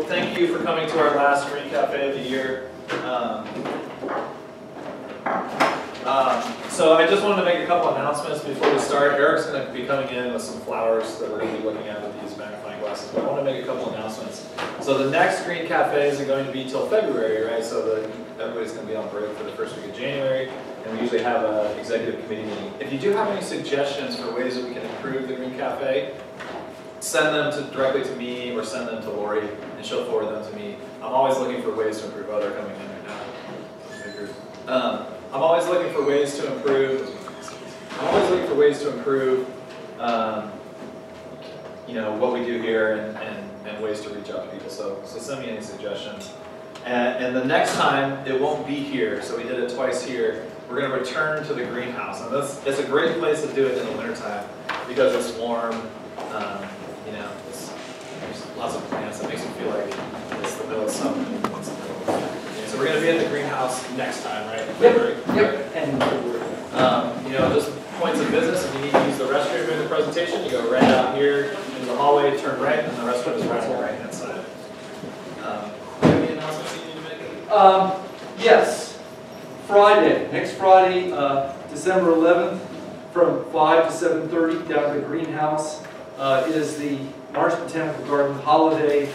so thank you for coming to our last Green Cafe of the year. So I just wanted to make a couple announcements before we start. Eric's going to be coming in with some flowers that we're going to be looking at with these magnifying glasses, but I want to make a couple announcements. So the next Green Cafe isn't going to be till February, right? So everybody's going to be on break for the first week of January, and we usually have an executive committee meeting. If you do have any suggestions for ways that we can improve the Green Cafe, send them directly to me or send them to Lori, and she'll forward them to me. I'm always looking for ways to improve. Oh, they're coming in right now. I'm always looking for ways to improve. You know, what we do here and ways to reach out to people. So send me any suggestions. And the next time it won't be here. So we did it twice here. We're going to return to the greenhouse, and it's a great place to do it in the wintertime because it's warm. You know, there's lots of plants. It makes you feel like it's the middle of summer. So we're going to be at the greenhouse next time, right? Yep. And you know, just points of business. If you need to use the restroom during the presentation, you go right out here into the hallway, turn right, and the restroom is right on the right-hand side. Any announcements you need to make? Yes. Friday, next Friday, December 11th, from 5 to 7:30 down at the greenhouse is the Marsh Botanical Garden Holiday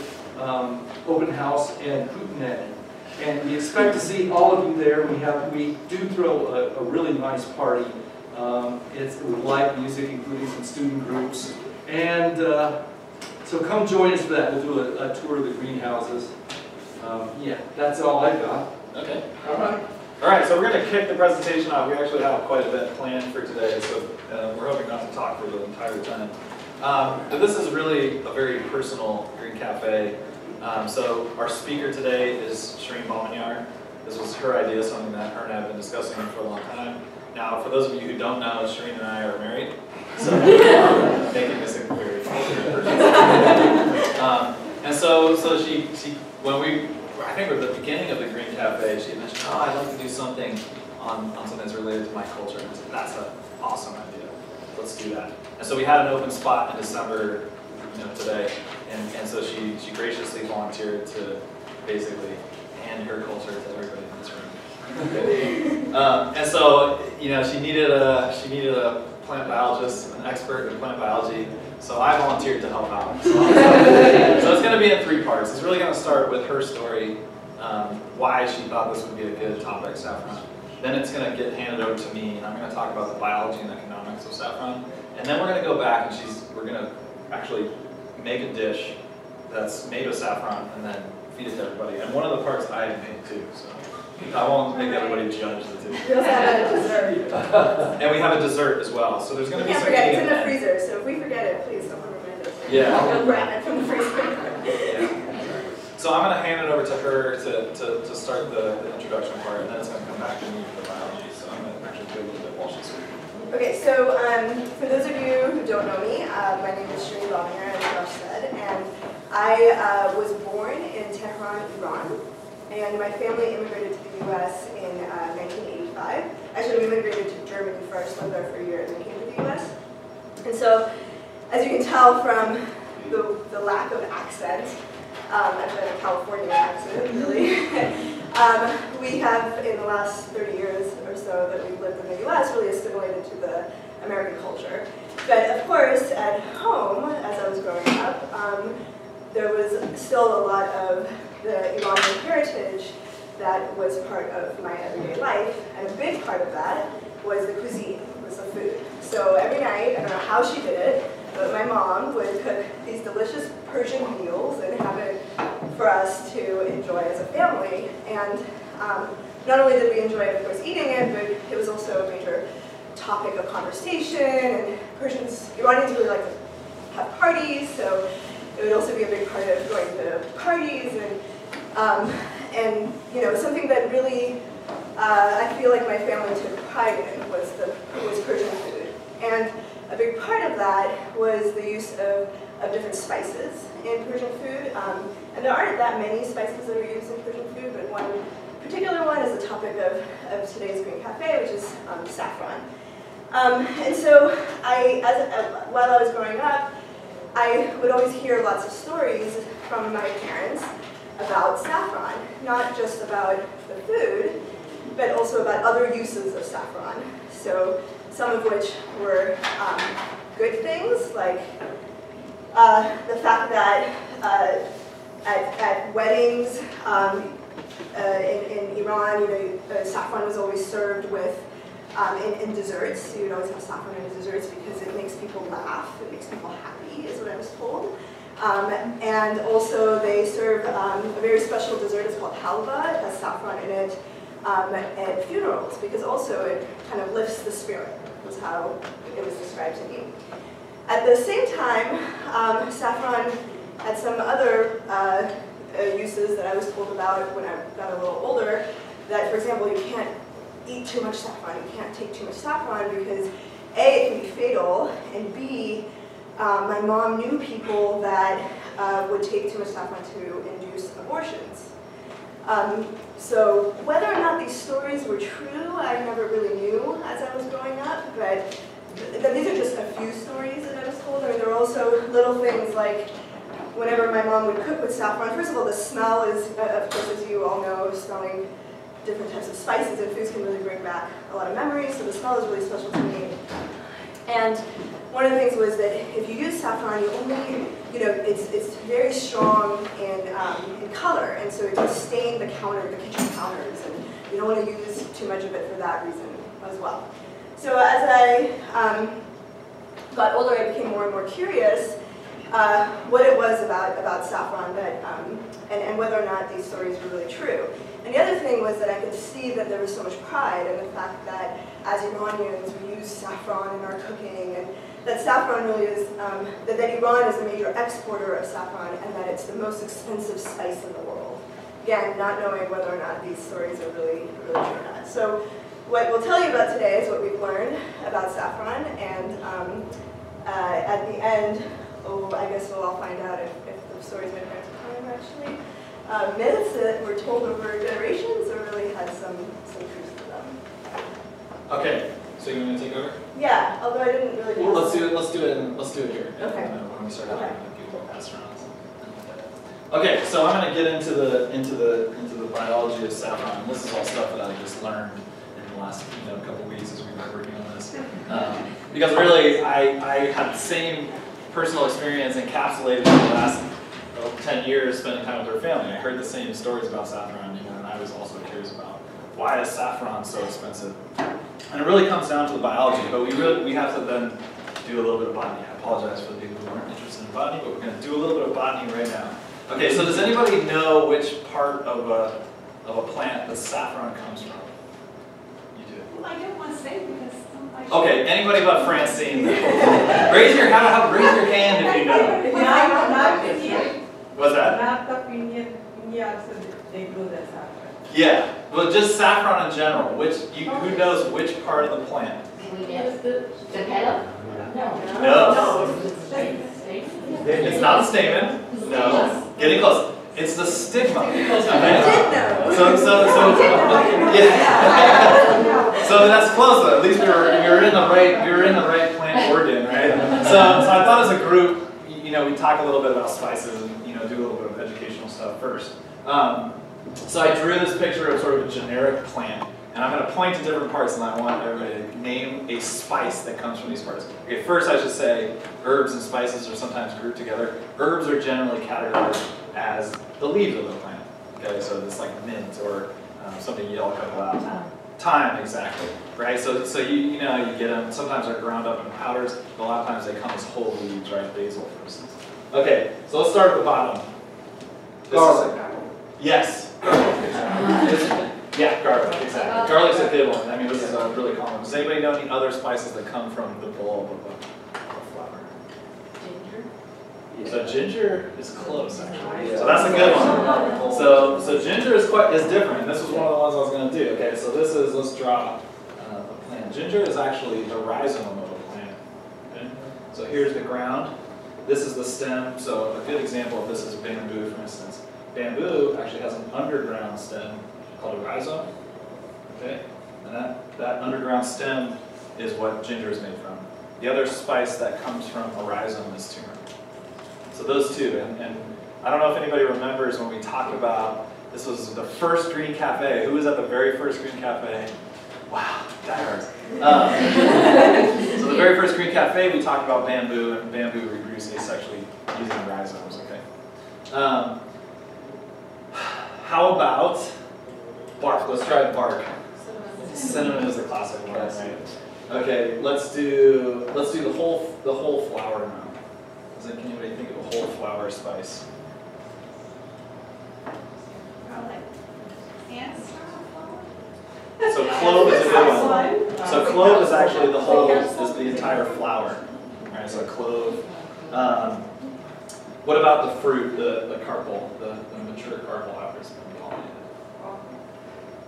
Open House and Hootenanny. And we expect to see all of you there. We do throw a really nice party. It's with live music, including some student groups. And so come join us for that. We'll do a tour of the greenhouses. Yeah, that's all I've got. Okay. All right, so we're going to kick the presentation off. We actually have quite a bit planned for today, so we're hoping not to talk for the entire time. But this is really a very personal Green Cafe. So our speaker today is Shereen Balmanyar. This was her idea, something that her and I have been discussing for a long time. Now, for those of you who don't know, Shereen and I are married. So making this a very and so she when I think at the beginning of the Green Cafe, she mentioned, oh, I'd like to do something on something that's related to my culture. And I said, that's an awesome idea. Let's do that. And so we had an open spot in December, today, and so she graciously volunteered to basically hand her culture to everybody in this room. And so she needed a plant biologist, an expert in plant biology. So I volunteered to help out. So it's going to be in 3 parts. It's really going to start with her story, why she thought this would be a good topic, Saffron. Then it's going to get handed over to me, and I'm going to talk about the biology and economics of saffron. And then we're going to go back, and we're going to actually make a dish that's made with saffron, and then feed it to everybody. And one of the parts I made too, so I won't make everybody judge the 2. We also have a dessert. And we have a dessert as well. So there's going to be some. Can't forget, it's in the freezer, so if we forget it, please someone remind us. Yeah. I'll go grab it from the freezer. Yeah. So I'm going to hand it over to her to start the introduction part, and then it's going to come back to me for the biology. So I'm going to actually do a little bit while she's speaking. Okay, so for those of you who don't know me, my name is Shereen Balmanyar, as Josh said, and I was born in Tehran, Iran, and my family immigrated to the U.S. in 1985. Actually, we immigrated to Germany first, lived there for a year, and then came to the U.S. And so, as you can tell from the lack of accent, I've been a California accent, really. We have, in the last 30 years or so that we've lived in the U.S., really assimilated to the American culture. But of course, at home, as I was growing up, there was still a lot of the Iranian heritage that was part of my everyday life, and a big part of that was the cuisine, was the food. So every night, I don't know how she did it, but my mom would cook these delicious Persian meals and have it for us to enjoy as a family. And not only did we enjoy, of course, eating it, but it was also a major topic of conversation. And Iranians really like to have parties, so it would also be a big part of going to parties. And something that really I feel like my family took pride in was Persian food. And a big part of that was the use of different spices in Persian food. And there aren't that many spices that are used in Persian food, but one particular one is the topic of today's Green Cafe, which is saffron. And so while I was growing up, I would always hear lots of stories from my parents about saffron, not just about the food, but also about other uses of saffron. So some of which were good things, like the fact that at weddings in Iran, saffron was always served with in desserts. You'd always have saffron in desserts because it makes people laugh, it makes people happy, is what I was told. And also they serve a very special dessert, it's called halva, it has saffron in it, at funerals, because also it kind of lifts the spirit, was how it was described to me. At the same time, saffron had some other uses that I was told about when I got a little older, that, for example, you can't eat too much saffron, you can't take too much saffron because A, it can be fatal, and B, my mom knew people that would take too much saffron to induce abortions. So whether or not these stories were true, I never really knew as I was growing up, but these are just a few stories that I was told. I mean, there were also little things like whenever my mom would cook with saffron, first of all, the smell is, of course, as you all know, smelling different types of spices and foods can really bring back a lot of memories, so the smell is really special to me. And one of the things was that if you use saffron, you only, it's very strong in color, and so it can stain the kitchen counters, and you don't want to use too much of it for that reason as well. So as I got older, I became more and more curious what it was about saffron that, and whether or not these stories were really true. And the other thing was that I could see that there was so much pride in the fact that as Iranians we use saffron in our cooking, and that saffron really is, that Iran is a major exporter of saffron, and that it's the most expensive spice in the world. Again, not knowing whether or not these stories are really true or not. So what we'll tell you about today is what we've learned about saffron, and at the end, I guess we'll all find out if the stories my parents are telling are actually myths that were told over generations or really had some truth to them. Okay, so you want me to take over? Yeah, although I didn't really do Well, let's do it here. Okay. When we start having people pass around. Okay, so I'm going to get into the biology of saffron. This is all stuff that I just learned in the last couple weeks as we've been working on this. Because really, I had the same personal experience encapsulated in the last 10 years spending time with our family. I heard the same stories about saffron, and I was also curious about why is saffron so expensive. And it really comes down to the biology, but we have to then do a little bit of botany. I apologize for the people who aren't interested in botany, but we're going to do a little bit of botany right now. Okay, so does anybody know which part of a plant the saffron comes from? You do. Well, I don't want to say because somebody... Okay, anybody but Francine? raise your hand if you know. What's that? Not the Indian, so they grow the saffron. Yeah, well, just saffron in general. Who knows which part of the plant? The petal? No. It's not the stamen. No. Getting close. It's the stigma. Okay. So that's close though. At least we were in the right plant organ, right? So I thought as a group, we talk a little bit about spices and do a little bit of educational stuff first. So I drew this picture of sort of a generic plant, and I'm going to point to different parts, and I want everybody to name a spice that comes from these parts. Okay, first I should say herbs and spices are sometimes grouped together. Herbs are generally categorized as the leaves of the plant. Okay, so it's like mint or something you all cut out. Thyme, exactly. Right. So you get them. Sometimes they're ground up in powders, but a lot of times they come as whole leaves, right? Basil, for instance. Okay, so let's start at the bottom. Garlic. Yes. Yeah, garlic, exactly. Garlic's a good one. I mean, this is really common. Does anybody know any other spices that come from the bulb of a flower? Ginger. So ginger is close, actually. So that's a good one. So ginger is different. This was one of the ones I was going to do. Okay, so let's draw a plant. Ginger is actually the rhizome of a plant. Okay? So here's the ground. This is the stem. So a good example of this is bamboo, for instance. Bamboo actually has an underground stem called a rhizome. Okay, and that underground stem is what ginger is made from. The other spice that comes from a rhizome is turmeric. So those two, and I don't know if anybody remembers when we talked about, this was the first green cafe. Who was at the very first green cafe? Wow, diehards. So the very first green cafe, we talked about bamboo, and bamboo reproduces asexually using rhizomes, okay? How about bark? Let's try bark. Cinnamon is the classic one, right? Okay, let's do the whole flower now. Can anybody think of a whole flower spice? So clove is a good one. So clove is actually the whole, is the entire flower. Alright, so clove. What about the fruit, the carpel, the mature carpel after it's been pollinated?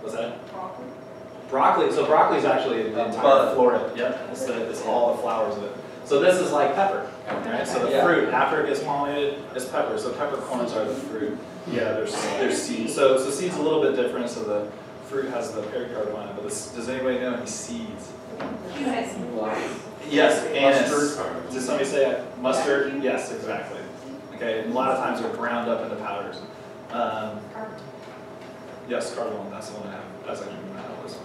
What's that? Broccoli. So broccoli is actually the entire floret. Yep, it's all the flowers of it. So this is like pepper, right? So the fruit after it gets pollinated is pepper. So peppercorns are the fruit. Yeah, there's seeds. So seeds a little bit different. So the fruit has the pericarp on it. But does anybody know any seeds? Yes, anise. Mustard. Did somebody say it? Mustard? Yeah. Yes, exactly. Okay, and a lot of times they're ground up into powders. Yes, cardamom. That's the one I have. That's actually my list.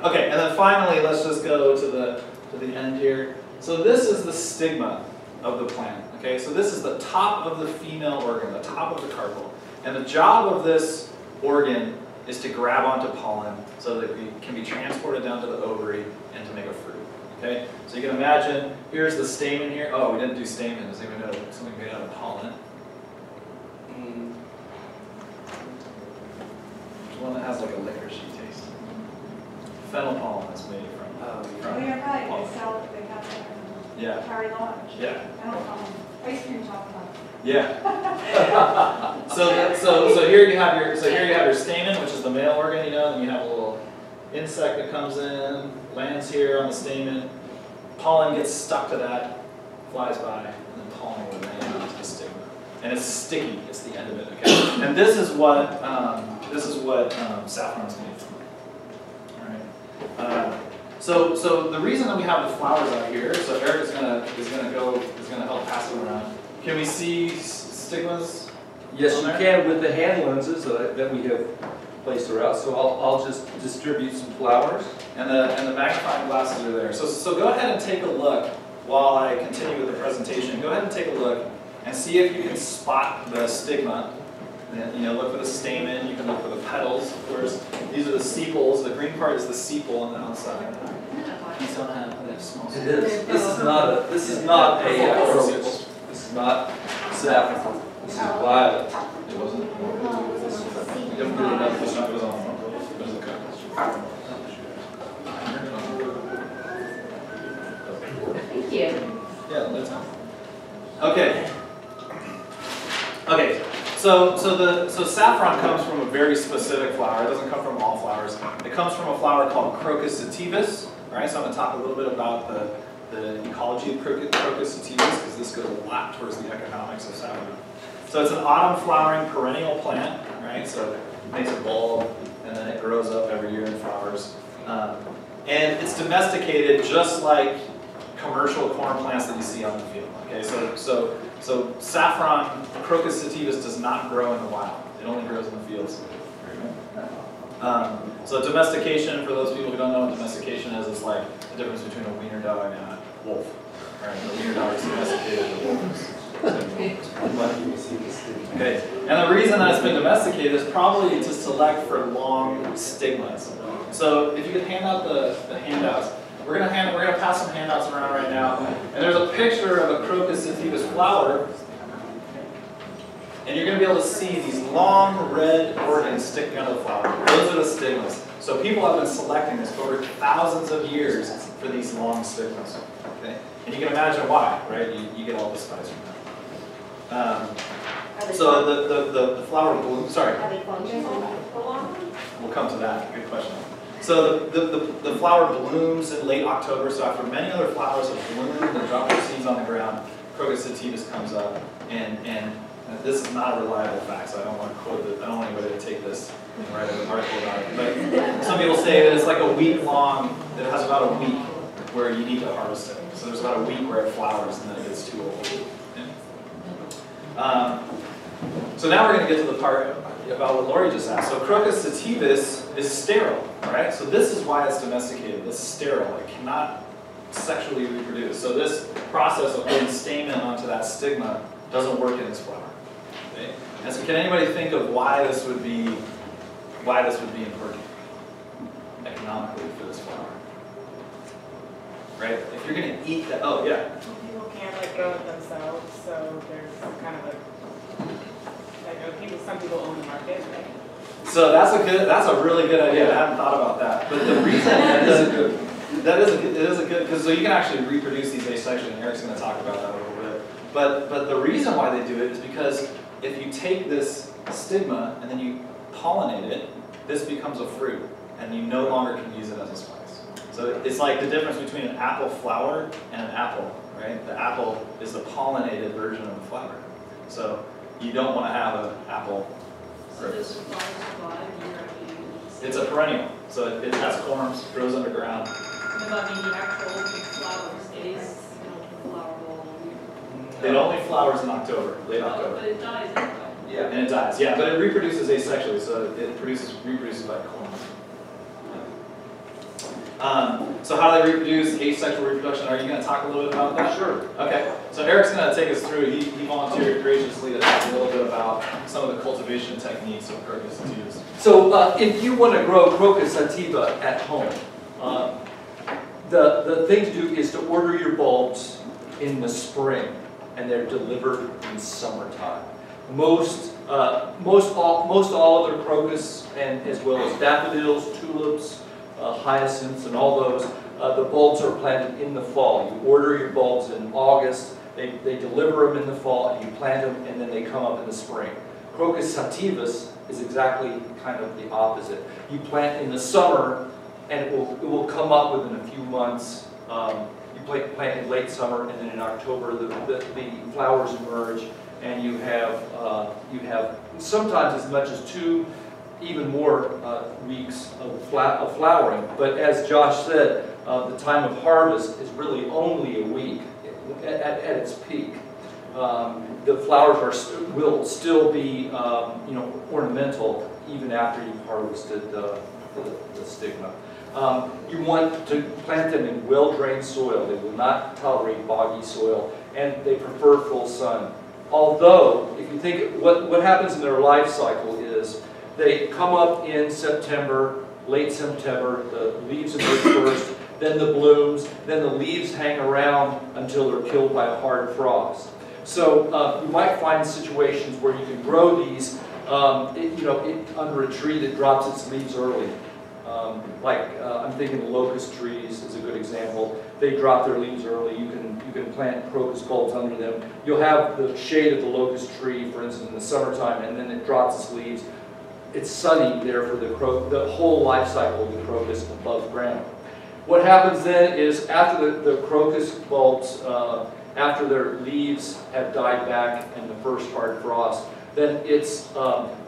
Okay, and then finally, let's just go to the end here. So this is the stigma of the plant. Okay, so this is the top of the female organ, the top of the carpel, and the job of this organ is to grab onto pollen so that it can be transported down to the ovary and to make a fruit. Okay, so you can imagine, here's the stamen here. Oh, we didn't do stamen. Does anyone know something made out of pollen? There's one that has like a licorice taste. Fennel pollen is made from. Oh, you're right. They sell it. They have it. Yeah. Carry Lodge. Yeah. Ice cream chocolate. Yeah. so here you have your stamen, which is the male organ, you know, and you have a little insect that comes in, lands here on the stamen, pollen gets stuck to that, flies by, and then pollen will land onto the stigma. And it's sticky, it's the end of it, okay? And this is what saffron is made from. Alright. So the reason that we have the flowers out here, so Eric is gonna help pass it around. Can we see stigmas? Yes, you can with the hand lenses that we have placed throughout. So I'll just distribute some flowers. And the magnifying glasses are there. So go ahead and take a look while I continue with the presentation. Go ahead and take a look and see if you can spot the stigma. And, you know, look for the stamen. You can look for the petals. Of course, these are the sepals. The green part is the sepal on the outside. These don't have small. It is. This is not a crocus. This is not saffron. This is violet. It wasn't. You don't get enough. This one was on. There's the cut. Thank you. Yeah, that's fine. Okay. Okay. So saffron comes from a very specific flower. It doesn't come from all flowers. It comes from a flower called Crocus sativus. All right. So I'm going to talk a little bit about the ecology of Crocus sativus because this goes a lot towards the economics of saffron. So it's an autumn flowering perennial plant. Right. So it makes a bulb and then it grows up every year and flowers. And it's domesticated just like commercial corn plants that you see on the field. Okay. So saffron, Crocus sativus, does not grow in the wild. It only grows in the fields. So domestication, for those people who don't know what domestication is, it's like the difference between a wiener dog and a wolf. Right? The wiener dog is domesticated, the wolf is. Okay. And the reason that it's been domesticated is probably to select for long stigmas. So if you could hand out the handouts. We're gonna pass some handouts around right now, and there's a picture of a Crocus sativus flower, and you're gonna be able to see these long red organs sticking out of the flower. Those are the stigmas. So people have been selecting this for over thousands of years for these long stigmas. Okay, and you can imagine why, right? You get all the spice from that. So the flower blooms. Sorry, we'll come to that. Good question. So the flower blooms in late October, so after many other flowers have bloomed and drop their seeds on the ground, Crocus sativus comes up, and this is not a reliable fact, so I don't want to quote it, I don't want anybody to take this and write an article about it, but some people say that it's like a week long, that it has about a week where you need to harvest it. So there's about a week where it flowers and then it gets too old. So now we're going to get to the part about what Lori just asked. So Crocus sativus is sterile, right? So this is why it's domesticated. It's sterile. It cannot sexually reproduce. So this process of putting stamen onto that stigma doesn't work in this flower. Okay? And so can anybody think of why this would be important economically for this flower? Right? If you're going to eat that, oh yeah. People can't like grow it themselves, so there's kind of like some people own the market, right? So that's a really good idea. I hadn't thought about that. But the reason it is a good, because so you can actually reproduce these asexually, and Eric's going to talk about that a little bit. But the reason why they do it is because if you take this stigma and then you pollinate it, this becomes a fruit, and you no longer can use it as a spice. So it's like the difference between an apple flower and an apple, right? The apple is the pollinated version of the flower. So you don't want to have an apple. So does the flower survive year after year? It's a perennial, so it has corms, grows underground. What about the actual flower stays in a flower ball all year? It only flowers in October, late October. But it dies anyway. Yeah, and it dies. Yeah, but it reproduces asexually, so it reproduces by corms. So how do they reproduce? Asexual reproduction. Are you going to talk a little bit about that? Sure. Okay. So Eric's going to take us through. He volunteered graciously to talk a little bit about some of the cultivation techniques of Crocus sativus. So if you want to grow Crocus sativa at home, the thing to do is to order your bulbs in the spring, and they're delivered in summertime. Most all other crocus, and as well as daffodils, tulips, hyacinths, and all those, the bulbs are planted in the fall. You order your bulbs in August, they deliver them in the fall, and you plant them, and then they come up in the spring. Crocus sativus is exactly kind of the opposite. You plant in the summer, and it will come up within a few months. You plant in late summer, and then in October the flowers emerge, and you have sometimes as much as 2, even more weeks of flowering. But as Josh said, the time of harvest is really only a week at its peak. The flowers will still be ornamental even after you've harvested the stigma. You want to plant them in well-drained soil. They will not tolerate boggy soil, and they prefer full sun. Although, if you think what happens in their life cycle is they come up in September, late September, the leaves emerge first, then the blooms, then the leaves hang around until they're killed by a hard frost. So you might find situations where you can grow these under a tree that drops its leaves early. I'm thinking locust trees is a good example. They drop their leaves early. You can plant crocus bulbs under them. You'll have the shade of the locust tree, for instance, in the summertime, and then it drops its leaves. It's sunny there for the whole life cycle of the crocus above ground. What happens then is after the crocus bulbs, after their leaves have died back and the first hard frost, then it's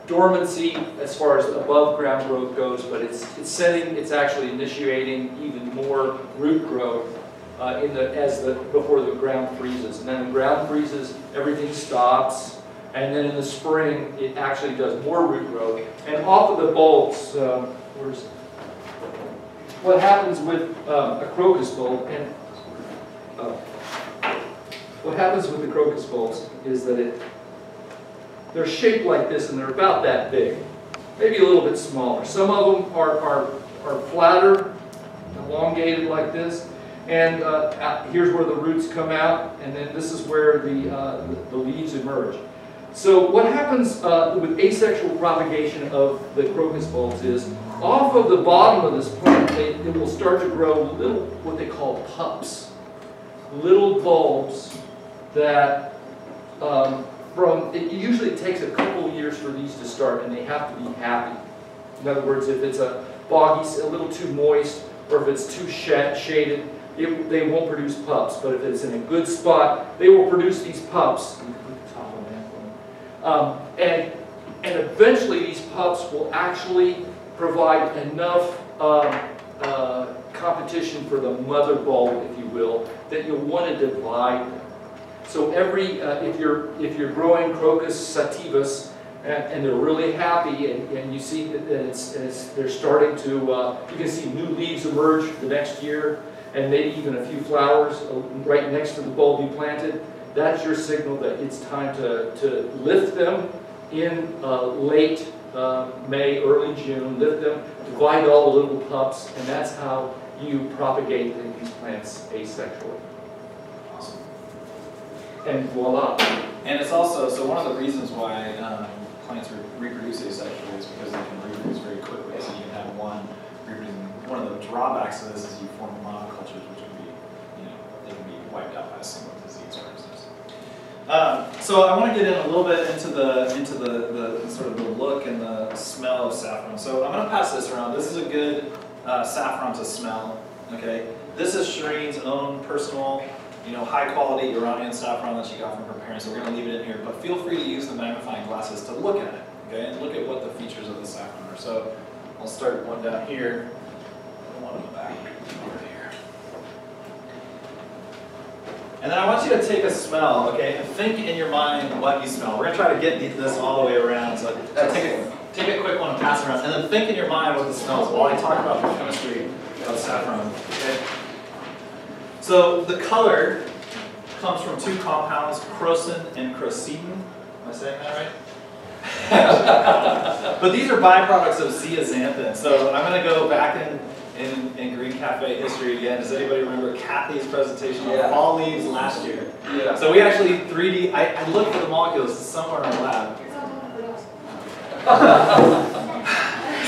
dormancy as far as above ground growth goes, but it's actually initiating even more root growth before the ground freezes. And then the ground freezes, everything stops. And then in the spring, it actually does more root growth. And off of the bulbs, what happens with a crocus bulb, what happens with the crocus bulbs is that they're shaped like this, and they're about that big, maybe a little bit smaller. Some of them are flatter, elongated like this, and here's where the roots come out, and then this is where the leaves emerge. So what happens with asexual propagation of the crocus bulbs is, off of the bottom of this plant, it will start to grow little, what they call pups. Little bulbs that, it usually takes a couple years for these to start, and they have to be happy. In other words, if it's a boggy, a little too moist, or if it's too shaded, they won't produce pups. But if it's in a good spot, they will produce these pups. And eventually these pups will actually provide enough competition for the mother bulb, if you will, that you'll want to divide them. So every, if you're growing crocus sativus, and they're really happy, and you see that they're starting to, you can see new leaves emerge the next year, and maybe even a few flowers right next to the bulb you planted, that's your signal that it's time to lift them in late May, early June, lift them, divide all the little pups, and that's how you propagate these plants asexually. Awesome. And voila. And it's also, so one of the reasons why plants reproduce asexually is because they can reproduce very quickly. So you can have one reproducing. One of the drawbacks of this is you form monocultures, which would be, they can be wiped out by a single disease, for instance. So I want to get in a little bit into the sort of the look and the smell of saffron. So I'm going to pass this around. This is a good saffron to smell. Okay, this is Shireen's own personal, high quality Iranian saffron that she got from her parents. So we're going to leave it in here, but feel free to use the magnifying glasses to look at it. Okay, and look at what the features of the saffron are. So I'll start one down here, and one in the back over here. And then I want you to take a smell, okay, and think in your mind what you smell. We're going to try to get this all the way around, so take a quick one and pass it around, and then think in your mind what the smell is while I talk about the chemistry of saffron, okay? So the color comes from two compounds, crocin and crocin. Am I saying that right? But these are byproducts of zeaxanthin. So I'm going to go back in Green Cafe history again. Does anybody remember Kathy's presentation on fall leaves last year? Yeah. So we actually 3D, I looked for the molecules somewhere in our lab.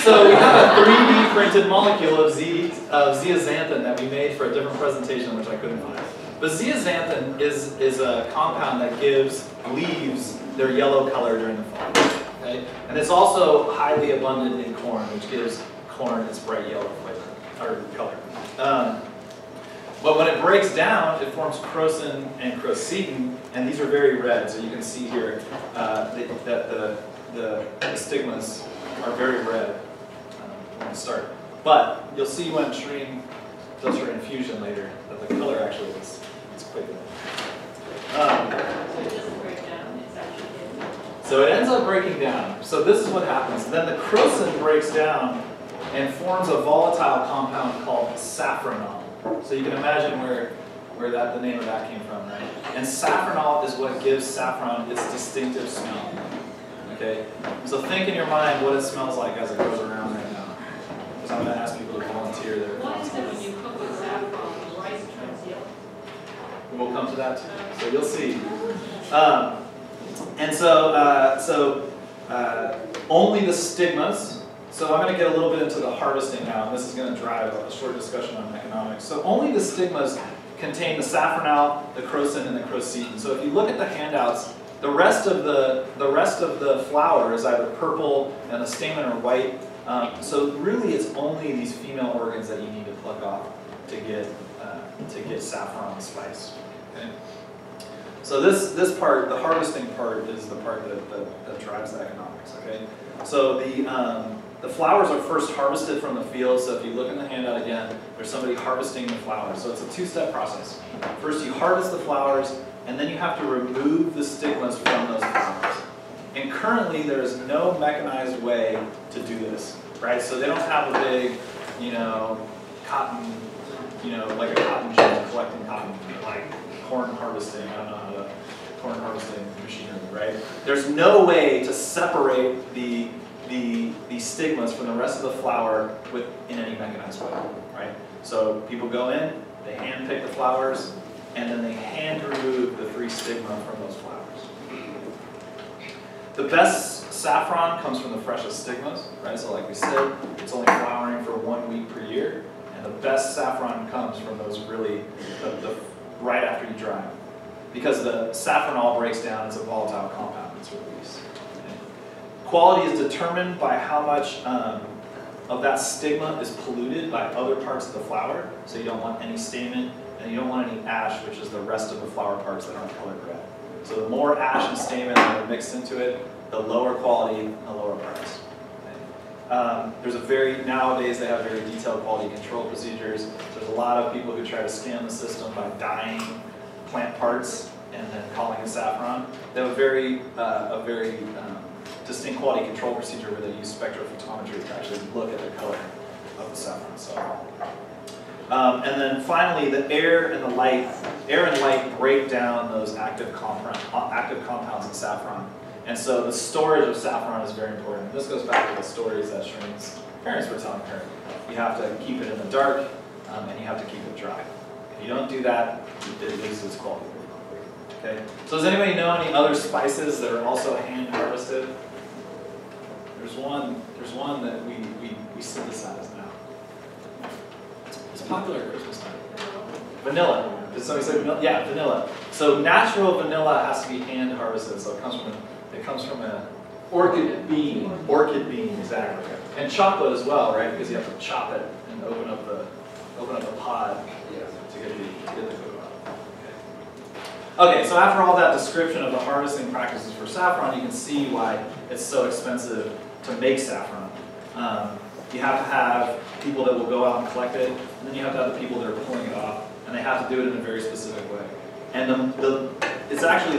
So we have a 3D printed molecule of zeaxanthin that we made for a different presentation, which I couldn't find. But zeaxanthin is a compound that gives leaves their yellow color during the fall. Okay? And it's also highly abundant in corn, which gives corn its bright yellow flavor or color. But when it breaks down, it forms crocin and crocin, and these are very red. So you can see here that the stigmas are very red when we start. But you'll see when Shireen does her infusion later that the color actually is quite good. So it doesn't break down, it's actually hidden. So it ends up breaking down. So this is what happens. Then the crocin breaks down and forms a volatile compound called saffronol. So you can imagine where the name of that came from, right? And saffronol is what gives saffron its distinctive smell. Okay? So think in your mind what it smells like as it goes around right now. Because I'm going to ask people to volunteer their What is it when responses. you cook with saffron, the rice turns yellow? We'll come to that too. So you'll see. And so only the stigmas. So I'm going to get a little bit into the harvesting now, and this is going to drive a short discussion on economics. So only the stigmas contain the saffronol, the crocin, and the crocin. So if you look at the handouts, the rest of the flower is either purple and the stamen are white. So really, it's only these female organs that you need to pluck off to get saffron spice. Okay. So this part, the harvesting part, is the part that drives the economics. Okay. So the flowers are first harvested from the field. So if you look in the handout again, there's somebody harvesting the flowers. So it's a two-step process. First, you harvest the flowers, and then you have to remove the stigmas from those flowers. And currently, there is no mechanized way to do this, right? So they don't have a big, cotton, like a cotton gin collecting cotton, like corn harvesting. I don't know how to corn harvesting machinery, right? There's no way to separate the stigmas from the rest of the flower in any mechanized way, right? So people go in, they hand pick the flowers, and then they hand remove the free stigma from those flowers. The best saffron comes from the freshest stigmas, right? So like we said, it's only flowering for 1 week per year, and the best saffron comes from those really, right after you dry them. Because the saffronol breaks down as a volatile compound that's released. Okay. Quality is determined by how much of that stigma is polluted by other parts of the flower, so you don't want any stamen, and you don't want any ash, which is the rest of the flower parts that aren't colored red. So the more ash and stamen that are mixed into it, the lower quality, the lower price. Okay. Nowadays they have very detailed quality control procedures. There's a lot of people who try to scam the system by dyeing plant parts and then growing saffron. They have a very distinct quality control procedure where they use spectrophotometry to actually look at the color of the saffron. So, and then finally, the air and light break down those active compounds in saffron. And so the storage of saffron is very important. This goes back to the stories that Shireen's parents were telling her. You have to keep it in the dark, and you have to keep it dry. If you don't do that, it loses its quality. Okay. So does anybody know any other spices that are also hand harvested? There's one that we synthesize now. It's popular at Christmas time. Vanilla. Did somebody say vanilla? Yeah, vanilla. So natural vanilla has to be hand harvested. So it comes from an Orchid bean. orchid bean, exactly. And chocolate as well, right? Because you have to chop it and open up the pod to get the cocoa out. Okay, so after all that description of the harvesting practices for saffron, you can see why it's so expensive to make saffron. You have to have people that will go out and collect it, and then you have to have the people that are pulling it off, and they have to do it in a very specific way. And it's actually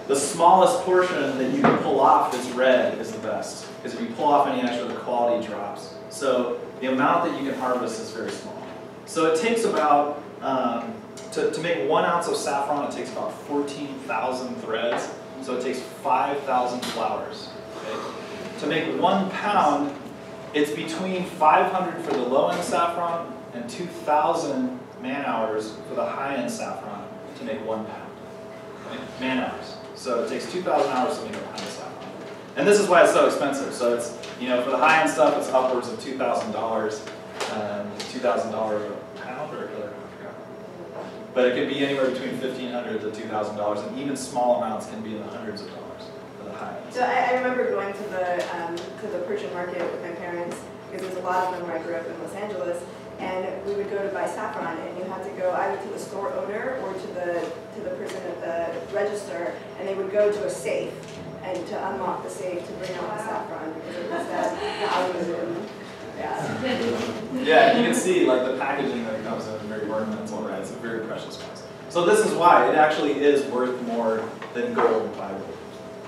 the smallest portion that you can pull off that's red is the best, because if you pull off any extra, the quality drops. So the amount that you can harvest is very small. So it takes about, to make 1 ounce of saffron, it takes about 14,000 threads. So it takes 5,000 flowers. Okay? To make 1 pound, it's between 500 for the low-end saffron and 2,000 man-hours for the high-end saffron to make 1 pound. Okay? Man-hours. So it takes 2,000 hours to make a pound of saffron. And this is why it's so expensive. So it's, for the high-end stuff, it's upwards of $2,000. $2,000 a pound or a kilogram, I forgot. But it can be anywhere between $1,500 to $2,000, and even small amounts can be in the hundreds of dollars for the high end. So I remember going to the Persian market with my parents, because there's a lot of them where I grew up in Los Angeles, and we would go to buy saffron, and you had to go either to the store owner or to the person at the register, and they would go to a safe and to unlock the safe to bring out the saffron, because it was that valuable. Yeah, you can see like the packaging that it comes in is very ornamental, right? It's a very precious piece. So this is why it actually is worth more than gold and plywood.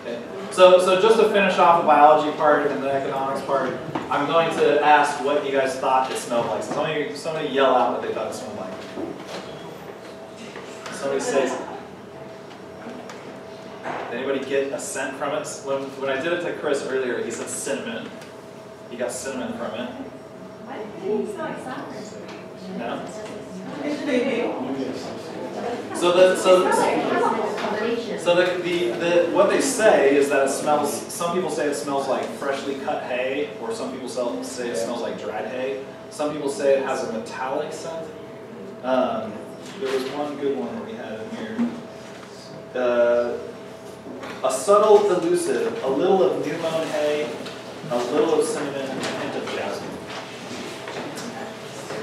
Okay? So just to finish off the biology part and the economics part, I'm going to ask what you guys thought it smelled like. So somebody yell out what they thought it smelled like. Somebody says. Did anybody get a scent from it? When I did it to Chris earlier, he said cinnamon. He got cinnamon from it. Why didn't you smell like saffron? No? So what they say is that it smells. Some people say it smells like freshly cut hay, or some people say it smells like dried hay. Some people say it has a metallic scent. There was one good one that we had in here. A subtle elusive, a little of new mown hay, a little of cinnamon, and a hint of jasmine.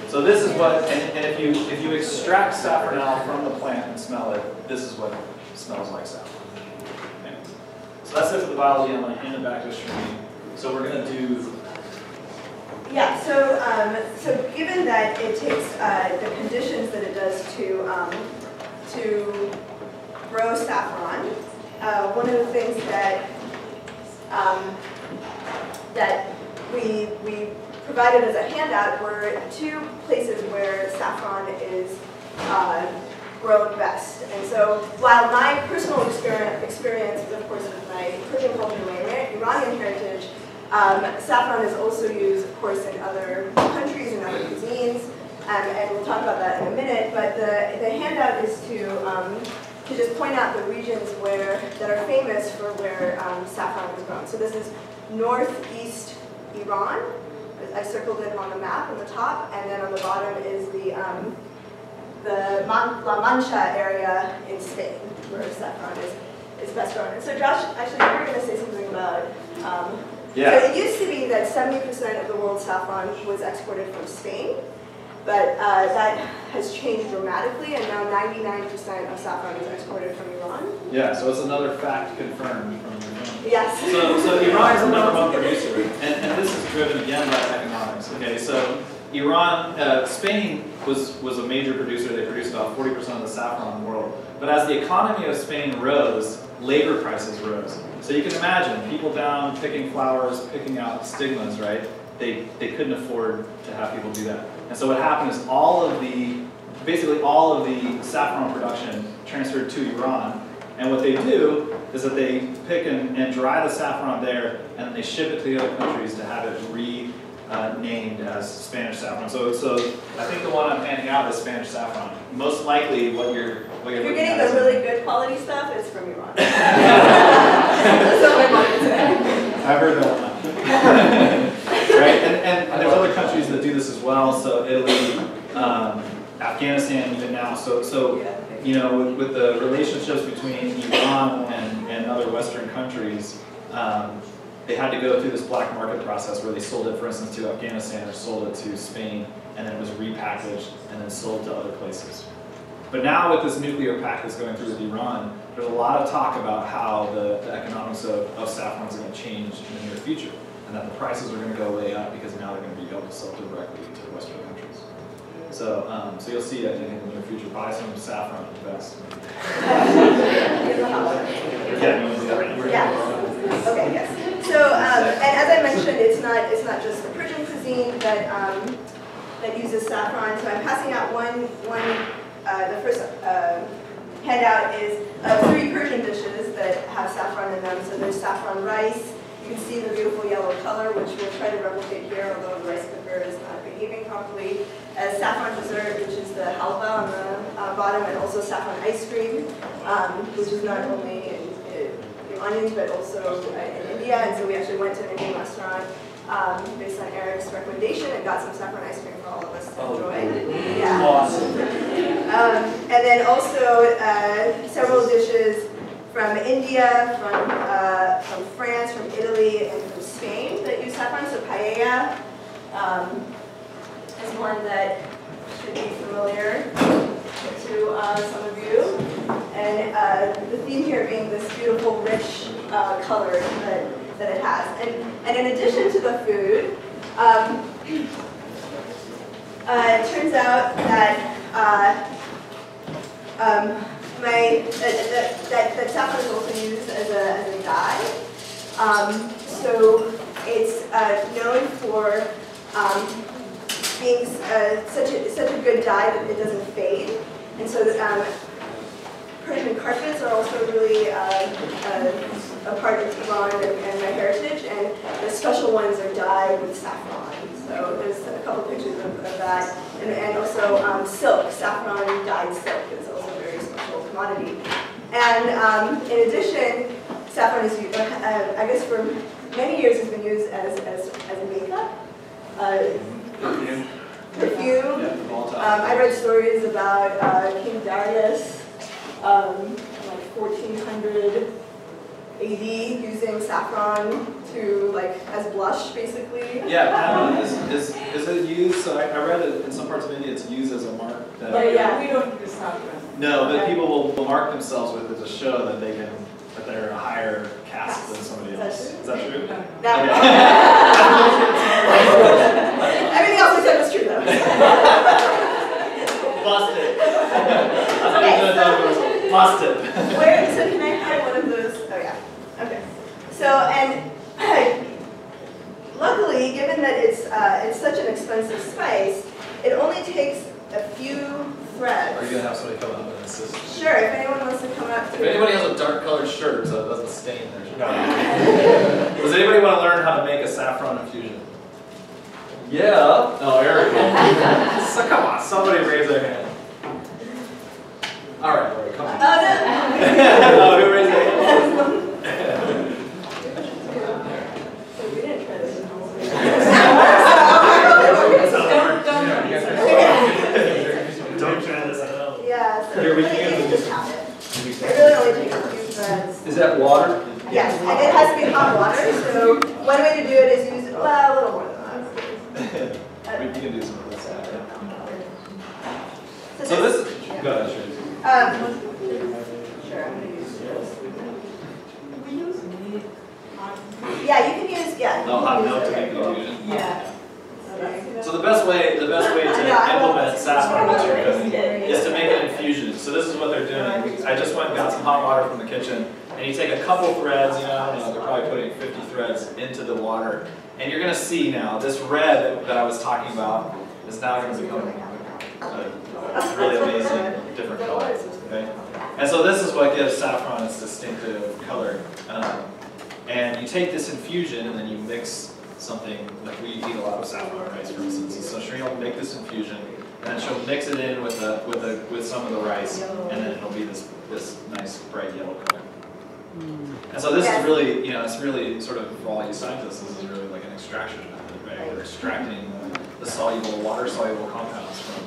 So this is what, and if you extract saffronel from the plant and smell it, this is what it smells like saffron. Okay. So that's it for the biology. I'm going to hand it back to Shereen. So we're going to do. Yeah. So given that it takes the conditions that it does to grow saffron, one of the things that we provided as a handout were 2 places where saffron is grown best. And so while my personal experience is of course with my Persian culture and my Iranian heritage, saffron is also used of course in other countries and other cuisines, and we'll talk about that in a minute, but the handout is to just point out the regions that are famous for where saffron is grown. So this is northeast Iran. I circled it on the map on the top, and then on the bottom is the La Mancha area in Spain, where saffron is best grown. And so Josh, actually you were going to say something about, Yeah. So it used to be that 70% of the world's saffron was exported from Spain, but that has changed dramatically, and now 99% of saffron is exported from Iran. Yeah, so it's another fact confirmed from Iran. Yes. So Iran is the #1 producer, and this is driven again by economics. Okay, so Iran, Spain was a major producer. They produced about 40% of the saffron in the world. But as the economy of Spain rose, labor prices rose. So you can imagine people down picking flowers, picking out stigmas, right? They couldn't afford to have people do that. And so what happened is basically all of the saffron production transferred to Iran. And what they do is that they pick and dry the saffron there, and they ship it to the other countries to have it renamed as Spanish saffron. So I think the one I'm handing out is Spanish saffron. Most likely what you're If you're looking getting at the is- really good quality stuff, it's from Iran. That's all I wanted to say. I've heard that one. Right, and there's other countries that do this as well. So Italy, Afghanistan, even now. So you know, with the relationships between Iran and other Western countries, they had to go through this black market process where they sold it, for instance, to Afghanistan or sold it to Spain, and then it was repackaged and then sold to other places. But now with this nuclear pact that's going through with Iran, there's a lot of talk about how the economics of saffron is going to change in the near future, and that the prices are going to go way up because now they're going to be able to sell directly to Western countries. So you'll see, I think, in the near future, buy some saffron and invest. Here's the hot one. Yeah, you want to do that? Yeah. Okay, yes. So, and as I mentioned, it's not just the Persian cuisine that uses saffron. So I'm passing out the first handout is 3 Persian dishes that have saffron in them. So there's saffron rice. You can see the beautiful yellow color, which we'll try to replicate here, although the rice cooker is not behaving properly. Saffron dessert, which is the halva on the bottom, and also saffron ice cream, which is not only in Iranians, but also in India. And so we actually went to an Indian restaurant based on Eric's recommendation and got some saffron ice cream for all of us to enjoy. Yeah. Awesome. And then also several dishes from India, from France, from Italy, and from Spain that use saffron. So paella is one that should be familiar to some of you. And the theme here being this beautiful, rich color that it has. And in addition to the food, it turns out that that saffron is also used as a dye. So it's known for being such a good dye that it doesn't fade. And so Persian carpets are also really a part of Iran and my heritage, and the special ones are dyed with saffron. So there's a couple pictures of that. And also silk, saffron dyed silk is also a very special commodity. And in addition, saffron is used, I guess for many years has been used as a makeup. Perfume. I read stories about King Darius, like 1400 AD, using saffron as blush, basically. Yeah, is it used? So I read it in some parts of India. It's used as a mark. That We don't use saffron. No, but people will mark themselves with it to show that they're a higher caste than somebody else. Is that true? Everything else I said was true, though. Busted. Okay, Busted. so can I have one of those? Oh yeah. Okay. So and luckily, given that it's such an expensive spice, it only takes a few threads. Are you gonna have somebody come up and assist? Sure. If anyone wants to come up to. If anybody has a dark colored shirt so it doesn't stain their shirt. Does anybody want to learn how to make a saffron infusion? Yeah. Oh, Eric. So come on, somebody raise their hand. All right, come on. Oh no. Oh, who raised their hand? We didn't try this. Don't try this at all. Yeah. So Here, we really, can you just have it. It really only takes a few threads. Is that water? Yes, and it has to be hot water. So one way to do it is use a little more than that. We can do some of this. So So this. Go ahead, sure, I'm going to use this. We use meat. Yeah, you can use, No hot milk to make the infusion. Yeah. Okay. So the best way to implement saffron into your cooking is to make an infusion. So this is what they're doing. I just went and got some hot water from the kitchen, and you take a couple threads, you know, I don't know, they're probably putting 50 threads into the water, and you're going to see now this red that I was talking about is now going to become a really amazing different color. Okay, and so this is what gives saffron its distinctive color. And you take this infusion and then you mix something, like we eat a lot of saffron rice, for instance. And so Shereen will make this infusion, and then she'll mix it in with some of the rice, and then it'll be this nice bright yellow color. And so this is really, you know, it's really sort of, for all you scientists, this is really like an extraction method, right? We're extracting the soluble, water-soluble compounds from.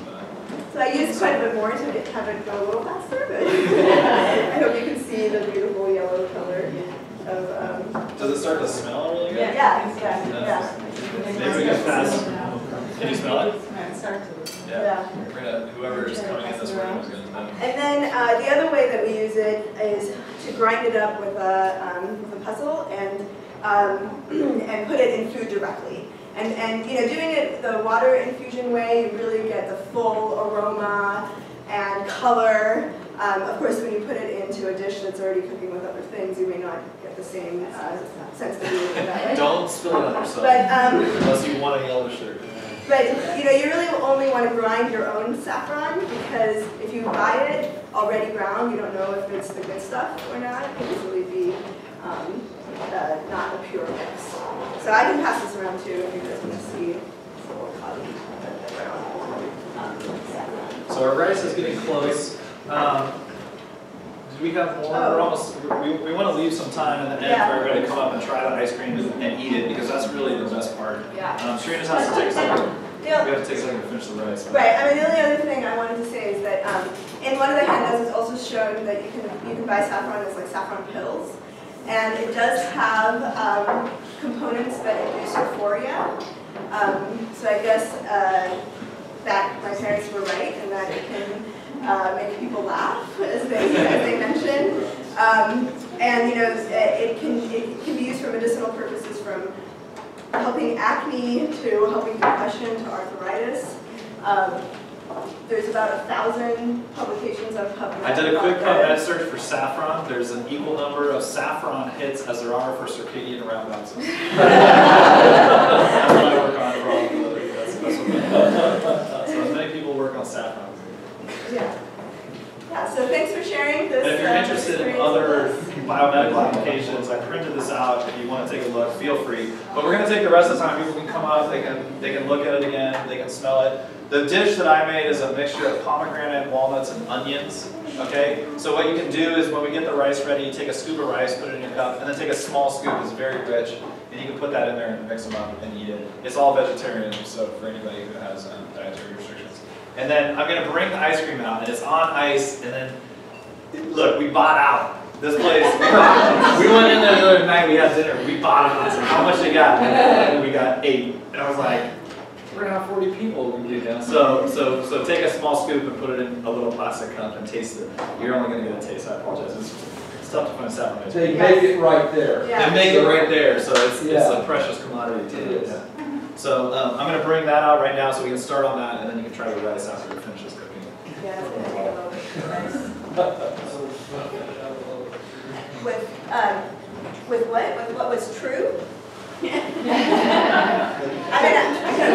So I used quite a bit more to have it go a little faster, but I hope you can see the beautiful yellow color of. Does it start to smell really good? Yeah. Maybe we get fast. Can you smell it? It starts to. Yeah. We're gonna, whoever's coming in this room is gonna know. And then the other way that we use it is to grind it up with a pestle and put it in food directly. And you know, doing it the water infusion way, you really get the full aroma and color. Of course, when you put it into a dish that's already cooking with other things, you may not get the same sensitivity that way. Don't spill it on yourself, But, unless you want a yellow shirt. But you know, you really only want to grind your own saffron, because if you buy it already ground, you don't know if it's the good stuff or not. It could easily be not a pure mix. So I can pass this around too if you guys want to see this little copy of the ground saffron. So our rice is getting close. Do we have more? Oh. We're almost. We want to leave some time in the end for everybody to come up and try the ice cream and eat it, because that's really the best part. Yeah. Shereen just has to take a second. Yeah. We have to take a second to finish the rice. Right. I mean, the only other thing I wanted to say is that in one of the handouts it's also shown that you can buy saffron as like saffron pills, and it does have components that induce euphoria. So I guess that my parents were right, and that it can make people laugh, as they mentioned. And you know, it can be used for medicinal purposes, from helping acne to helping concussion to arthritis. There's about 1,000 publications on PubMed. I did a quick PubMed search for saffron. There's an equal number of saffron hits as there are for circadian roundabouts. That's what I work on for all the other. So as many people work on saffron. Yeah. Yeah, so thanks for sharing this. And if you're interested in experience other with us. biomedical applications, I printed this out. If you want to take a look, feel free. But we're going to take the rest of the time. People can come up, they can look at it again, they can smell it. The dish that I made is a mixture of pomegranate, walnuts, and onions. Okay? So what you can do is, when we get the rice ready, you take a scoop of rice, put it in your cup, and then take a small scoop. It's very rich, and you can put that in there and mix them up and eat it. It's all vegetarian, so for anybody who has dietary restrictions. And then I'm going to bring the ice cream out, and it's on ice, and then, look, we bought out. This place, we went in there the other night, we had dinner, we bought them. I said, how much they got? And we got 8. And I was like, we're going to have 40 people when we do that. So take a small scoop and put it in a little plastic cup and taste it. You're only going to get a taste, I apologize. It's tough to find saffron ice cream. They make it right there. Yeah. They make it right there, so it's Yeah. a precious commodity to It is. Yeah. So I'm going to bring that out right now so we can start on that, and then you can try the rice after we finish this cooking. Yeah, it's going to take a little bit. With what? With what was true? I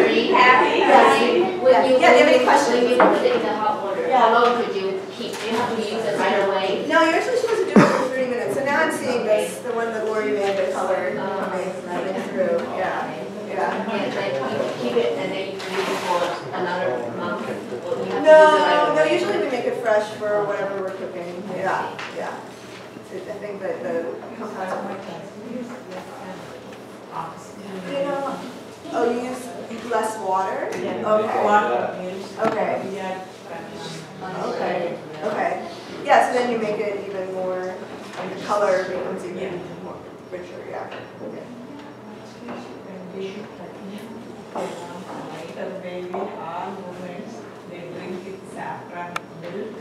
mean, Happy, yes. When you, Yeah, do you have any questions? When you put it in the hot water, Yeah. how long could you keep, do you have to use it right away? No, you're actually supposed to do it for 30 minutes. So now I'm seeing this, the one that Lori made, the color coming through. Yeah. Yeah. And then you keep it, and then you can use it for another month? Or you have to use it right No, away? usually we make it fresh for whatever we're cooking. Yeah, yeah. I think that the compounds are more you know, oh, you use less water? Okay. Okay. Okay. Okay. Yeah, so then you make it even more, and the color becomes even more richer, yeah. Okay. The baby, all moments, they drink it saffron milk.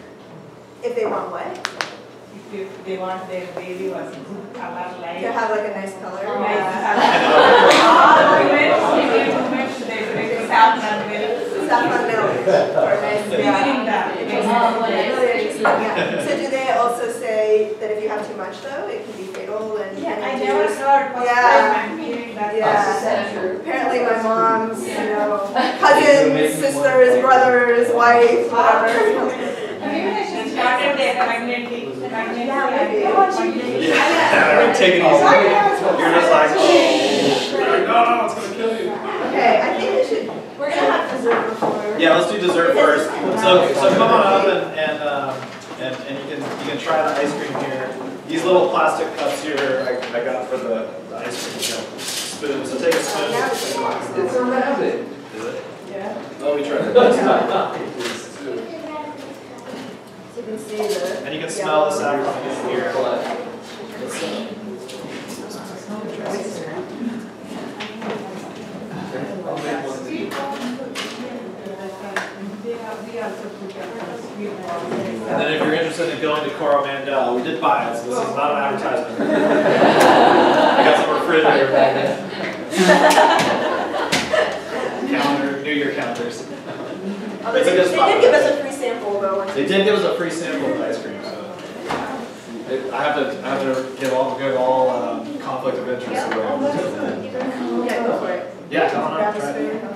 If they want what? If they want their baby was good color like. To have like a nice color? Nice Yeah. color. All moments, they drink saffron Beginning that. Really interesting, yeah. So do they also say that if you have too much though, it can be fatal and? Yeah, I and never induce- heard what's Yeah. hearing that. Yeah. Apparently my mom's, cousins, sisters, brothers, wife, whatever. Maybe I should start at the pregnancy. Yeah, take it easy. You're just like, oh, no, it's gonna kill you. Okay, I think we should, we're gonna have dessert before. Yeah, let's do dessert first. So come on up and you can try the ice cream here. These little plastic cups here I got for the ice cream spoon. So take a spoon. It's a rabbit. Is it? Yeah. Oh, we tried it. So you can see the. And you can smell the saffron in here. And then if you're interested in going to Coral Mandel, we did buy it, so this is not an advertisement. I got some refrigerator back there. Calendar, New Year calendars. Oh, they did give us a free sample though. They did give us a free sample of ice cream, so I have to give all conflict of interest away. Yeah, go for it. Yeah, come on Grab up, a try it. spoon.